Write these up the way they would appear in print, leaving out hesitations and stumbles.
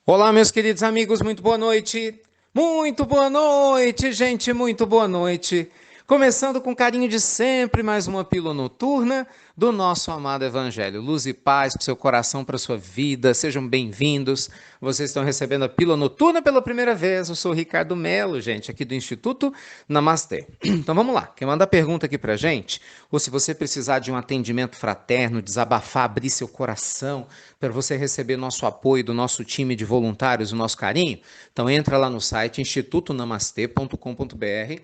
Olá, meus queridos amigos, muito boa noite. Muito boa noite, gente, muito boa noite. Começando com carinho de sempre, mais uma pílula noturna do nosso amado Evangelho. Luz e paz para o seu coração, para a sua vida. Sejam bem-vindos. Vocês estão recebendo a pílula noturna pela primeira vez. Eu sou o Ricardo Melo, gente, aqui do Instituto Namastê. Então vamos lá. Quem manda a pergunta aqui para gente, ou se você precisar de um atendimento fraterno, desabafar, abrir seu coração, para você receber nosso apoio do nosso time de voluntários, o nosso carinho, então entra lá no site institutonamastê.com.br.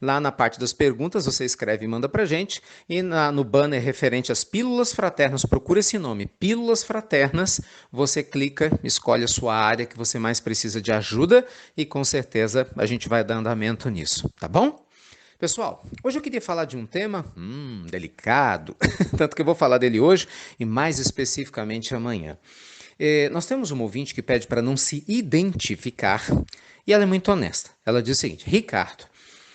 Lá na parte das perguntas, você escreve e manda pra gente. E no banner referente às Pílulas Fraternas, procura esse nome, Pílulas Fraternas. Você clica, escolhe a sua área que você mais precisa de ajuda e com certeza a gente vai dar andamento nisso, tá bom? Pessoal, hoje eu queria falar de um tema delicado, tanto que eu vou falar dele hoje e mais especificamente amanhã. Nós temos uma ouvinte que pede para não se identificar e ela é muito honesta. Ela diz o seguinte: Ricardo,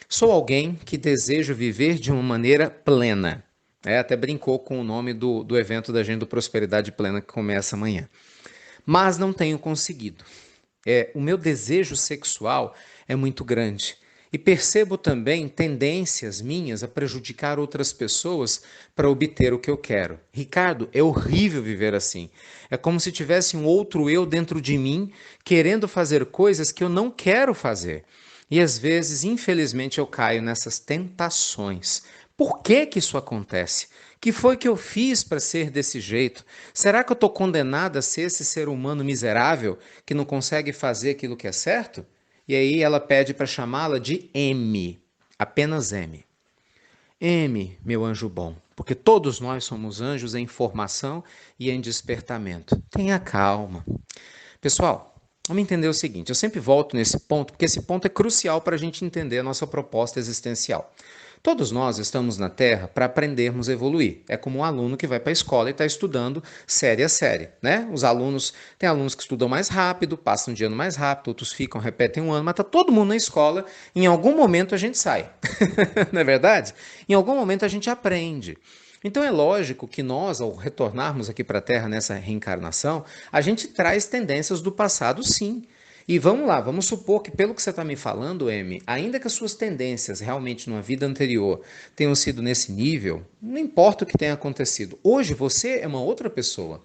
sou alguém que deseja viver de uma maneira plena. Até brincou com o nome do evento da gente do Prosperidade Plena que começa amanhã. Mas não tenho conseguido. O meu desejo sexual é muito grande. E percebo também tendências minhas a prejudicar outras pessoas para obter o que eu quero. Ricardo, é horrível viver assim. É como se tivesse um outro eu dentro de mim querendo fazer coisas que eu não quero fazer. E às vezes, infelizmente, eu caio nessas tentações. Por que que isso acontece? Que foi que eu fiz para ser desse jeito? Será que eu estou condenada a ser esse ser humano miserável que não consegue fazer aquilo que é certo? E aí ela pede para chamá-la de M, apenas M. M, meu anjo bom, porque todos nós somos anjos em formação e em despertamento. Tenha calma. Pessoal, vamos entender o seguinte: eu sempre volto nesse ponto, porque esse ponto é crucial para a gente entender a nossa proposta existencial. Todos nós estamos na Terra para aprendermos a evoluir. É como um aluno que vai para a escola e está estudando série a série, né? Tem alunos que estudam mais rápido, passam de ano mais rápido, outros ficam, repetem um ano, mas está todo mundo na escola. Em algum momento a gente sai, não é verdade? Em algum momento a gente aprende. Então é lógico que nós, ao retornarmos aqui para a Terra nessa reencarnação, a gente traz tendências do passado, sim. E vamos lá, vamos supor que, pelo que você está me falando, M, ainda que as suas tendências realmente numa vida anterior tenham sido nesse nível, não importa o que tenha acontecido, hoje você é uma outra pessoa.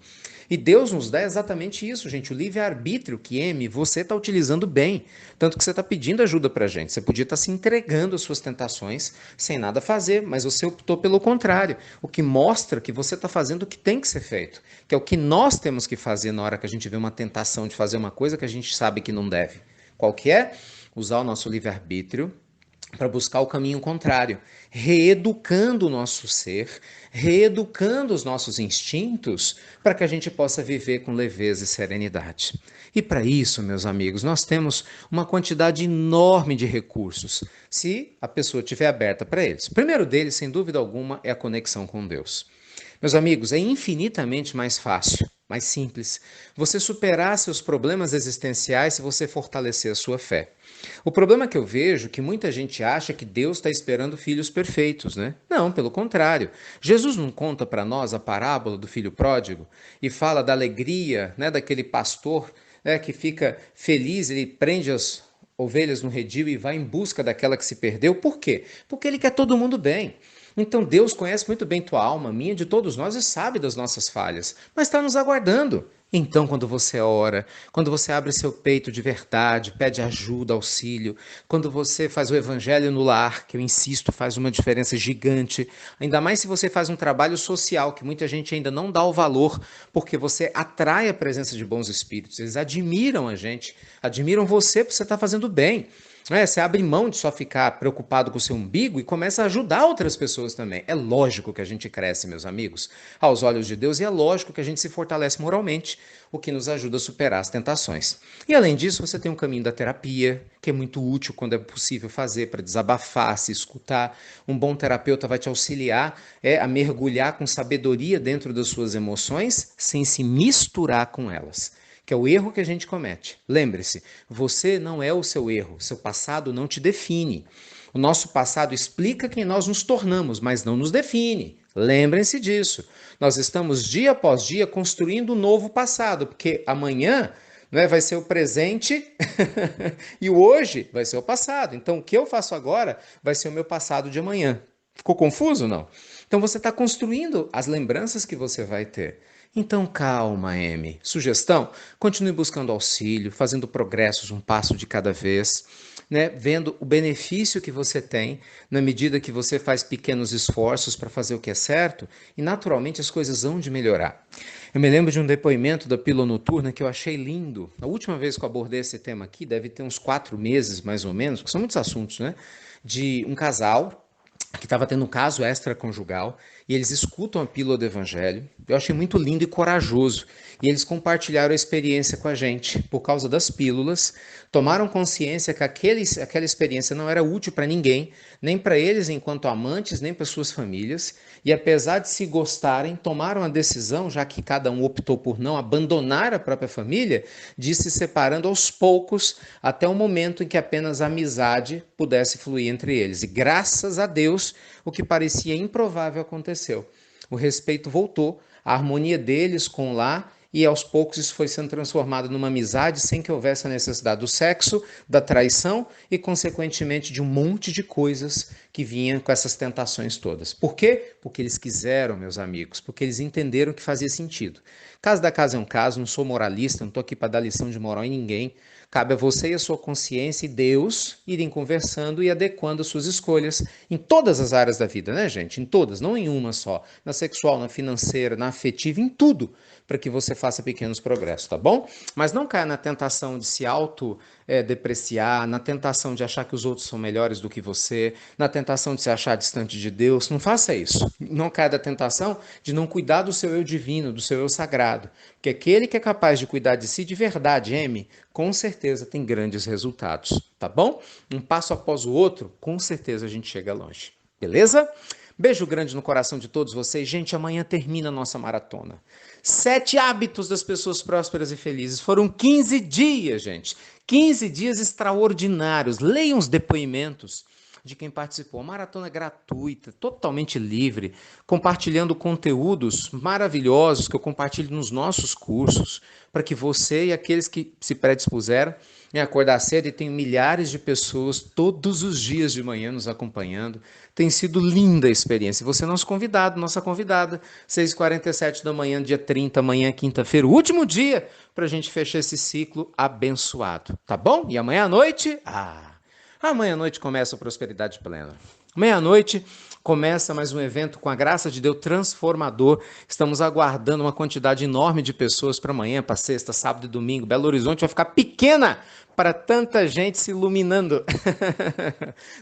E Deus nos dá exatamente isso, gente, o livre-arbítrio que, M, você está utilizando bem. Tanto que você está pedindo ajuda para a gente. Você podia estar se entregando às suas tentações sem nada fazer, mas você optou pelo contrário. O que mostra que você está fazendo o que tem que ser feito, que é o que nós temos que fazer na hora que a gente vê uma tentação de fazer uma coisa que a gente sabe que não deve. Qual que é? Usar o nosso livre-arbítrio para buscar o caminho contrário, reeducando o nosso ser, reeducando os nossos instintos, para que a gente possa viver com leveza e serenidade. E para isso, meus amigos, nós temos uma quantidade enorme de recursos, se a pessoa estiver aberta para eles. O primeiro deles, sem dúvida alguma, é a conexão com Deus. Meus amigos, é infinitamente mais fácil, mais simples, você superar seus problemas existenciais se você fortalecer a sua fé. O problema que eu vejo é que muita gente acha que Deus está esperando filhos perfeitos, né? Não, pelo contrário. Jesus não conta para nós a parábola do filho pródigo e fala da alegria, né, daquele pastor, né, que fica feliz, ele prende as ovelhas no redil e vai em busca daquela que se perdeu. Por quê? Porque ele quer todo mundo bem. Então Deus conhece muito bem tua alma, minha, de todos nós e sabe das nossas falhas, mas está nos aguardando. Então, quando você ora, quando você abre seu peito de verdade, pede ajuda, auxílio, quando você faz o evangelho no lar, que eu insisto, faz uma diferença gigante, ainda mais se você faz um trabalho social, que muita gente ainda não dá o valor, porque você atrai a presença de bons espíritos, eles admiram a gente, admiram você porque você está fazendo bem. Você abre mão de só ficar preocupado com o seu umbigo e começa a ajudar outras pessoas também. É lógico que a gente cresce, meus amigos, aos olhos de Deus, e é lógico que a gente se fortalece moralmente, o que nos ajuda a superar as tentações. E além disso, você tem um caminho da terapia, que é muito útil quando é possível fazer para desabafar, se escutar. Um bom terapeuta vai te auxiliar a mergulhar com sabedoria dentro das suas emoções, sem se misturar com elas, que é o erro que a gente comete. Lembre-se, você não é o seu erro, seu passado não te define. O nosso passado explica quem nós nos tornamos, mas não nos define. Lembrem-se disso. Nós estamos dia após dia construindo um novo passado, porque amanhã né? Vai ser o presente e o hoje vai ser o passado. Então, o que eu faço agora vai ser o meu passado de amanhã. Ficou confuso, não? Então, você está construindo as lembranças que você vai ter. Então, calma, Amy. Sugestão: continue buscando auxílio, fazendo progressos um passo de cada vez, né? Vendo o benefício que você tem na medida que você faz pequenos esforços para fazer o que é certo e, naturalmente, as coisas vão de melhorar. Eu me lembro de um depoimento da Pílula Noturna que eu achei lindo. A última vez que eu abordei esse tema aqui, deve ter uns 4 meses, mais ou menos, porque são muitos assuntos, né? De um casal que estava tendo um caso extraconjugal e eles escutam a pílula do evangelho. Eu achei muito lindo e corajoso. E eles compartilharam a experiência com a gente por causa das pílulas, tomaram consciência que aquela experiência não era útil para ninguém, nem para eles enquanto amantes, nem para suas famílias. E apesar de se gostarem, tomaram a decisão, já que cada um optou por não abandonar a própria família, de ir se separando aos poucos até o momento em que apenas a amizade pudesse fluir entre eles. E graças a Deus, o que parecia improvável aconteceu. O respeito voltou, a harmonia deles com lá, e aos poucos isso foi sendo transformado numa amizade sem que houvesse a necessidade do sexo, da traição e, consequentemente, de um monte de coisas que vinham com essas tentações todas. Por quê? Porque eles quiseram, meus amigos, porque eles entenderam que fazia sentido. Caso da casa é um caso, não sou moralista, não estou aqui para dar lição de moral em ninguém. Cabe a você e a sua consciência e Deus irem conversando e adequando as suas escolhas em todas as áreas da vida, né, gente? Em todas, não em uma só. Na sexual, na financeira, na afetiva, em tudo, para que você faça pequenos progressos, tá bom? Mas não caia na tentação de se auto-depreciar, na tentação de achar que os outros são melhores do que você, na tentação de se achar distante de Deus. Não faça isso. Não caia da tentação de não cuidar do seu eu divino, do seu eu sagrado. Porque aquele que é capaz de cuidar de si de verdade, Amy, com certeza tem grandes resultados, tá bom? Um passo após o outro, com certeza a gente chega longe. Beleza? Beijo grande no coração de todos vocês. Gente, amanhã termina a nossa maratona. 7 hábitos das pessoas prósperas e felizes. Foram 15 dias, gente. 15 dias extraordinários. Leiam os depoimentos de quem participou. A maratona é gratuita, totalmente livre, compartilhando conteúdos maravilhosos que eu compartilho nos nossos cursos, para que você e aqueles que se predispuseram em acordar cedo, e tem milhares de pessoas todos os dias de manhã nos acompanhando. Tem sido linda a experiência. Você é nosso convidado, nossa convidada, 6h47 da manhã, dia 30, amanhã, quinta-feira, o último dia para a gente fechar esse ciclo abençoado, tá bom? E amanhã à noite, amanhã à noite começa a Prosperidade Plena. Meia-noite começa mais um evento com a graça de Deus transformador. Estamos aguardando uma quantidade enorme de pessoas para amanhã, para sexta, sábado e domingo. Belo Horizonte vai ficar pequena para tanta gente se iluminando.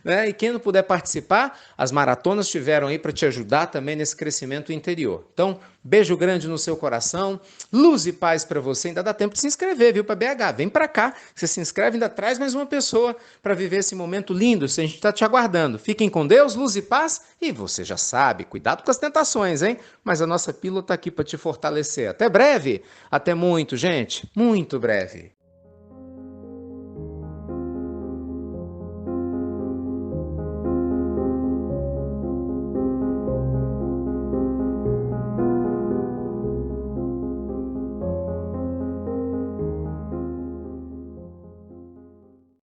Né? E quem não puder participar, as maratonas estiveram aí para te ajudar também nesse crescimento interior. Então, beijo grande no seu coração, luz e paz para você. Ainda dá tempo de se inscrever, viu, para BH. Vem para cá, você se inscreve, ainda traz mais uma pessoa para viver esse momento lindo. A gente está te aguardando. Fiquem com Deus, luz e paz. E você já sabe, cuidado com as tentações, hein? Mas a nossa pílula está aqui para te fortalecer. Até breve. Até muito, gente. Muito breve.